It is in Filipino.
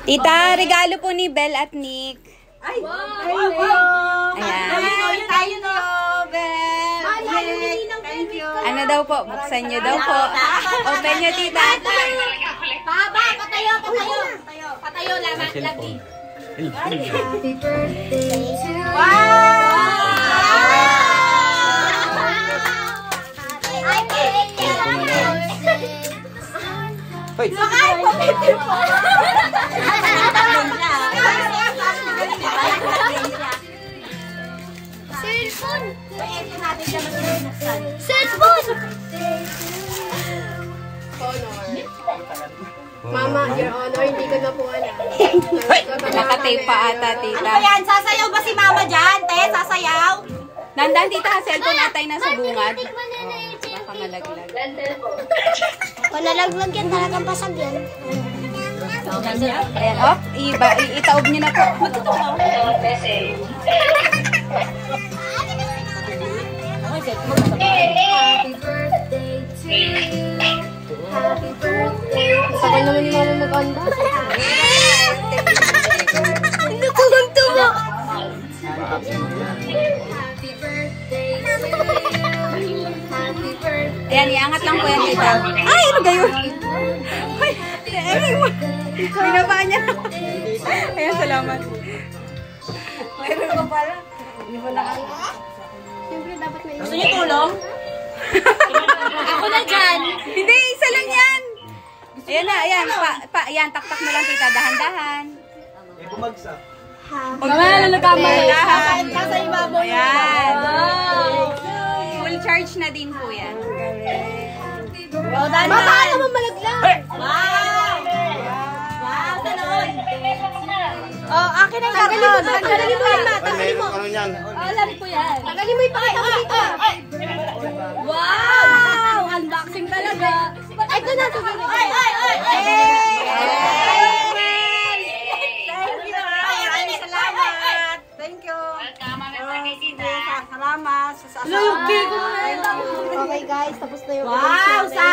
Tita, regalo po ni Bel at Nick. Ay! Ayan. Tayo na! Bel! Thank you! Ano daw po? Buksan nyo daw po. Open nyo, tita. Baba! Patayo! Patayo lang. Lagi. Happy birthday to you. Hoy! Cellphone! Cellphone! Mama, Your Honor, hindi ko na po alam. Nakatape pa ata, tita. Ano yan? Sasayaw ba si mama dyan? Te, sasayaw? Nandang, tita, cellphone atay nasa bungad. Tikman na na yung Baka malaglag. Kung nalaglag yan, talagang pasag yan. Ayan, oh. Itaob nyo na po. Happy birthday to you. Happy birthday. Sakay naman ni Mama mag-unbox. Ano tuwang-tuwa? Happy birthday to you. Happy birthday. Ayan, iangat lang po yan, tita. Ay, ano gayon? Ay, binaba niya. Ayan, salamat. Meron ka pala. Hindi mo na Siyempre, dapat may Gusto niyo tulong? Ako na dyan. Hindi, isa lang yan. Ayan na, ayan. Ayan, taktak na lang, tita. Dahan-dahan. Mamaya na Dahan. Nasa ibabaw yun. Ayan. Full charge na din po yan. Oh, dahil na. Baka naman malaglag. Wow! Wow, ganoon. Oh, akin ang karton. Tanggalin mo yan, Ma. Ay, Tanggalin mo. meron ano yan? Alam ko yan. Tanggalin mo yung pakita mo dito. Wow! Unboxing talaga. Ito na, tanggalin. Ay! Thank you. Maraming salamat. Thank you. Salamat. Okay guys, tapos na yung Wow!